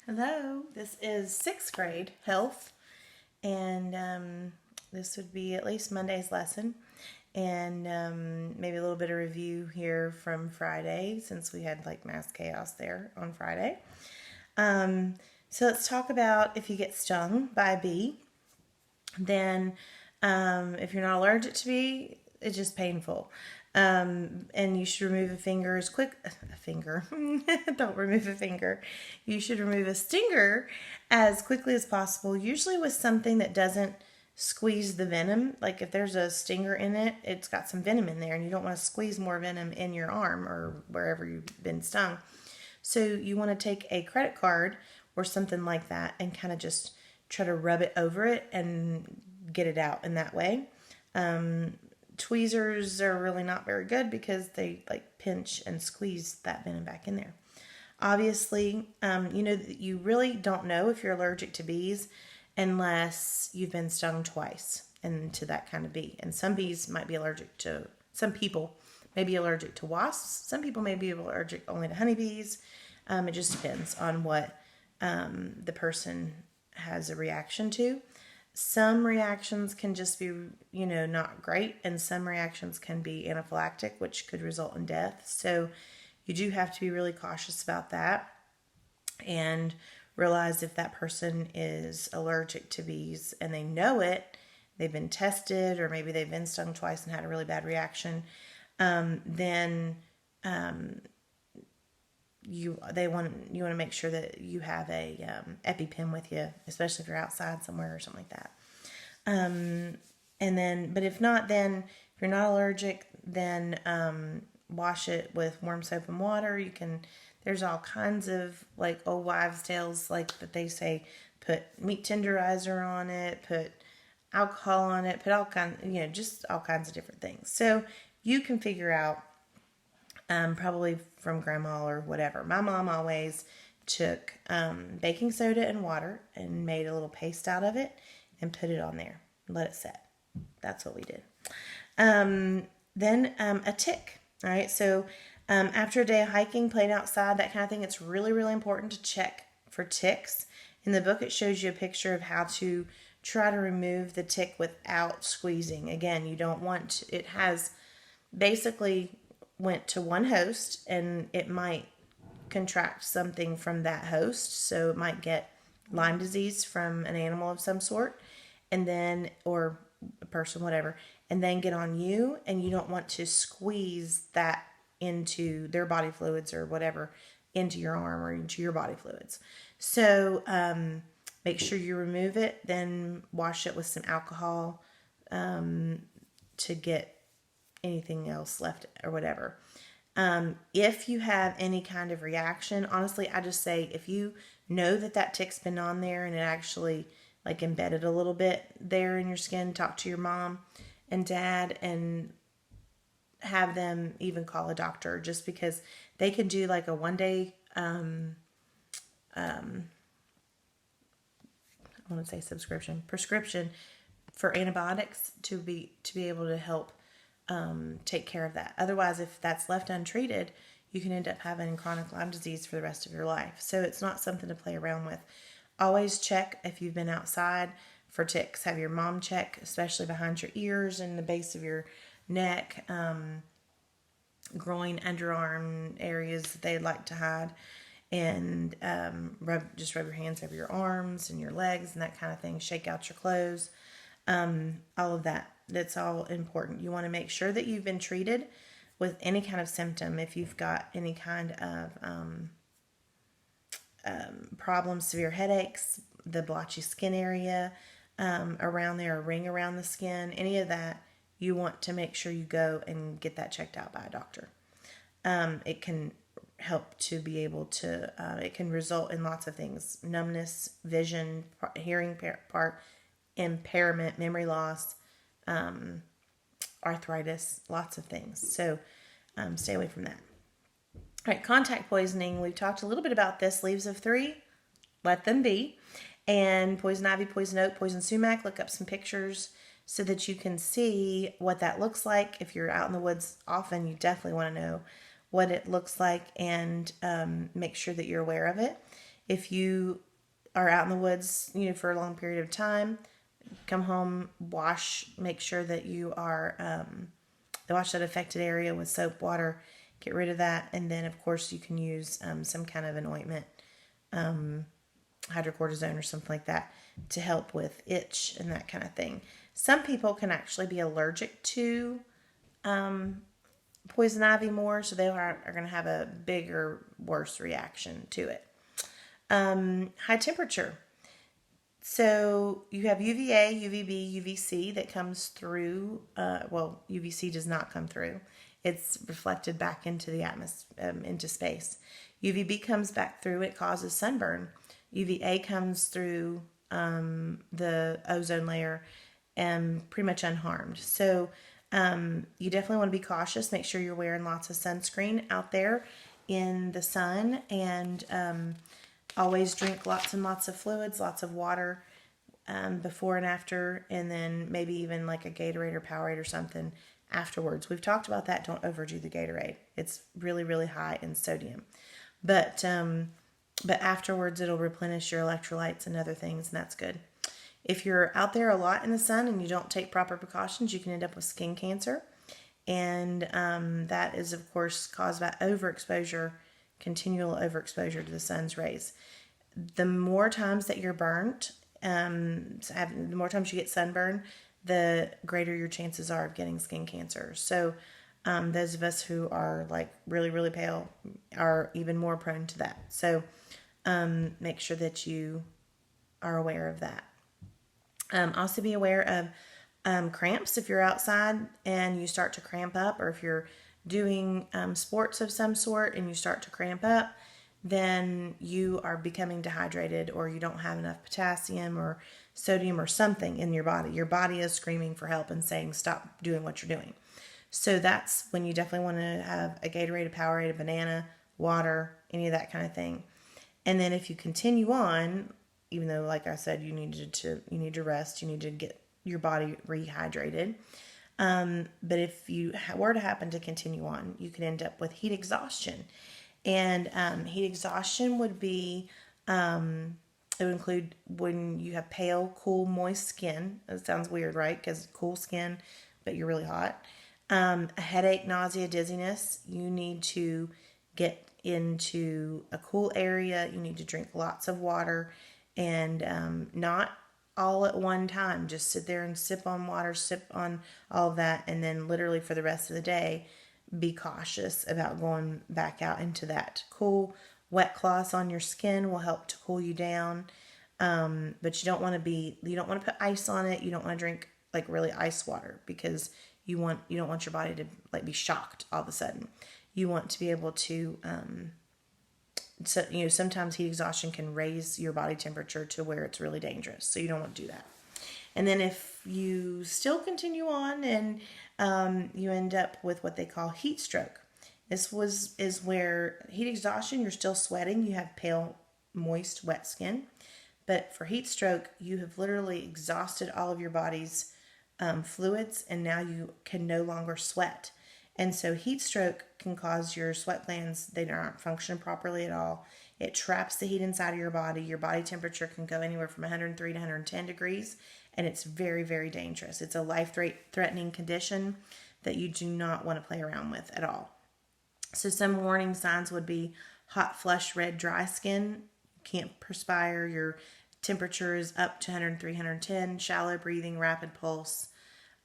Hello, this is sixth grade health, and this would be at least Monday's lesson, and maybe a little bit of review here from Friday since we had like mass chaos there on Friday. Um, so let's talk about if you get stung by a bee, then if you're not allergic to bee, it's just painful. And you should remove a finger as quick. A finger. Don't remove a finger. You should remove a stinger as quickly as possible, usually with something that doesn't squeeze the venom. Like if there's a stinger in it, it's got some venom in there, and you don't want to squeeze more venom in your arm or wherever you've been stung. So you want to take a credit card or something like that and kind of just try to rub it over it and get it out in that way. Tweezers are really not very good because they like pinch and squeeze that venom back in there. Obviously, you really don't know if you're allergic to bees unless you've been stung twice and to that kind of bee. And some bees might be allergic to, some people may be allergic to wasps. Some people may be allergic only to honeybees. It just depends on what the person has a reaction to. Some reactions can just be, not great, and some reactions can be anaphylactic, which could result in death. So you do have to be really cautious about that and realize if that person is allergic to bees and they know it, they've been tested, or maybe they've been stung twice and had a really bad reaction, then you want to make sure that you have a EpiPen with you, especially if you're outside somewhere or something like that. But if not, then if you're not allergic, then wash it with warm soap and water. There's all kinds of like old wives' tales, like that they say, put meat tenderizer on it, put alcohol on it, put all kinds, just all kinds of different things. So you can figure out, probably from grandma or whatever. My mom always took baking soda and water and made a little paste out of it and put it on there and let it set. That's what we did. Then a tick. All right, so after a day of hiking, playing outside, that kind of thing, it's really, really important to check for ticks. In the book, it shows you a picture of how to try to remove the tick without squeezing. Again, you don't want to, it has basically went to one host, and it might contract something from that host. So it might get Lyme disease from an animal of some sort, and then, or a person, whatever, and then get on you, and you don't want to squeeze that into their body fluids or whatever into your arm or into your body fluids. So make sure you remove it, then wash it with some alcohol to get anything else left or whatever. If you have any kind of reaction, honestly, I just say if you know that tick's been on there and it actually like embedded a little bit there in your skin, talk to your mom and dad and have them even call a doctor, just because they can do like a 1 day I want to say prescription for antibiotics to be able to help take care of that. Otherwise, if that's left untreated, you can end up having chronic Lyme disease for the rest of your life. So it's not something to play around with. Always check if you've been outside for ticks. Have your mom check, especially behind your ears and the base of your neck, groin, underarm areas that they'd like to hide. And rub your hands over your arms and your legs and that kind of thing. Shake out your clothes. All of that. That's all important. You want to make sure that you've been treated with any kind of symptom. If you've got any kind of problems, severe headaches, the blotchy skin area around there, a ring around the skin, any of that, you want to make sure you go and get that checked out by a doctor. It can help to be able to, it can result in lots of things: numbness, vision, hearing part impairment, memory loss, arthritis, lots of things. So stay away from that. All right, contact poisoning. We've talked a little bit about this. Leaves of 3, let them be. And poison ivy, poison oak, poison sumac. Look up some pictures so that you can see what that looks like. If you're out in the woods often, you definitely want to know what it looks like and make sure that you're aware of it. If you are out in the woods, for a long period of time, come home, make sure that you are, wash that affected area with soap, water, get rid of that. And then, of course, you can use some kind of an ointment, hydrocortisone or something like that, to help with itch and that kind of thing. Some people can actually be allergic to poison ivy more, so they are going to have a bigger, worse reaction to it. High temperature. So you have UVA, UVB, UVC that comes through. UVC does not come through. It's reflected back into the atmosphere, into space. UVB comes back through. It causes sunburn. UVA comes through the ozone layer and pretty much unharmed. So you definitely want to be cautious. Make sure you're wearing lots of sunscreen out there in the sun, and always drink lots and lots of fluids, lots of water before and after, and then maybe even like a Gatorade or Powerade or something afterwards. We've talked about that. Don't overdo the Gatorade. It's really, really high in sodium. But afterwards, it'll replenish your electrolytes and other things, and that's good. If you're out there a lot in the sun and you don't take proper precautions, you can end up with skin cancer. And that is, of course, caused by continual overexposure to the sun's rays. The more times that you're burnt, the more times you get sunburn, the greater your chances are of getting skin cancer. So those of us who are like really, really pale are even more prone to that. So make sure that you are aware of that. Also be aware of cramps. If you're outside and you start to cramp up, or if you're doing sports of some sort and you start to cramp up, then you are becoming dehydrated, or you don't have enough potassium or sodium or something in your body. Your body is screaming for help and saying, stop doing what you're doing. So that's when you definitely want to have a Gatorade, a Powerade, a banana, water, any of that kind of thing. And then if you continue on, even though, like I said, you need to rest, you need to get your body rehydrated. But if you were to happen to continue on, you could end up with heat exhaustion. And heat exhaustion would be, it would include when you have pale, cool, moist skin. That sounds weird, right? Because cool skin, but you're really hot. A headache, nausea, dizziness. You need to get into a cool area. You need to drink lots of water, and not all at one time. Just sit there and sip on water, sip on all of that, and then literally for the rest of the day, be cautious about going back out into that. Cool wet cloths on your skin will help to cool you down, but you don't want to put ice on it. You don't want to drink like really ice water, because you don't want your body to like be shocked all of a sudden. You want to be able to sometimes heat exhaustion can raise your body temperature to where it's really dangerous. So you don't want to do that. And then if you still continue on and you end up with what they call heat stroke. This is where heat exhaustion, you're still sweating, you have pale, moist, wet skin. But for heat stroke, you have literally exhausted all of your body's fluids, and now you can no longer sweat. And so heat stroke can cause your sweat glands, they aren't functioning properly at all. It traps the heat inside of your body. Your body temperature can go anywhere from 103 to 110 degrees, and it's very, very dangerous. It's a life-threatening condition that you do not want to play around with at all. So some warning signs would be hot, flush, red, dry skin. You can't perspire. Your temperature is up to 103, 110. Shallow breathing, rapid pulse.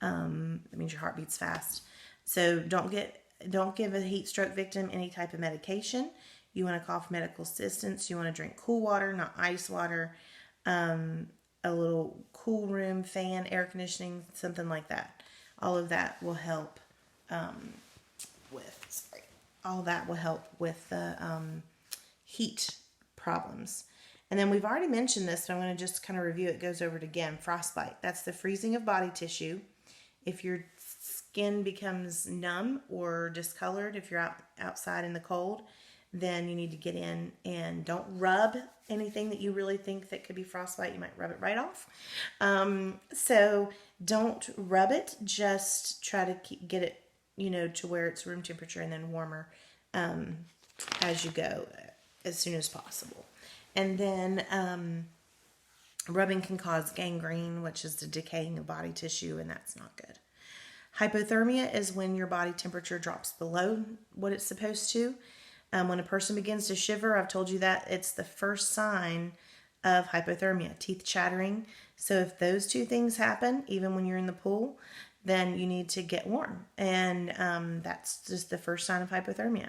That means your heart beats fast. So don't give a heat stroke victim any type of medication. You want to call for medical assistance. You want to drink cool water, not ice water. A little cool room fan, air conditioning, something like that. All of that will help with the heat problems. And then we've already mentioned this, but I'm going to just kind of review it. It goes over it again. Frostbite. That's the freezing of body tissue. If your skin becomes numb or discolored, if you're outside in the cold, then you need to get in and don't rub anything that you really think that could be frostbite. You might rub it right off. So don't rub it. Just try to get it, to where it's room temperature and then warmer as you go, as soon as possible. And then rubbing can cause gangrene, which is the decaying of body tissue, and that's not good. Hypothermia is when your body temperature drops below what it's supposed to. When a person begins to shiver, I've told you that it's the first sign of hypothermia, teeth chattering. So if those two things happen, even when you're in the pool, then you need to get warm. And that's just the first sign of hypothermia.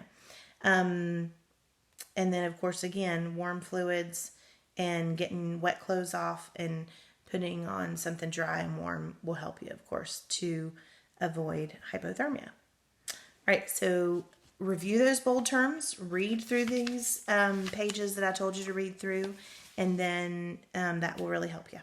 And then, of course, again, warm fluids and getting wet clothes off and putting on something dry and warm will help you, of course, to avoid hypothermia. All right, so review those bold terms, read through these pages that I told you to read through, and then that will really help you.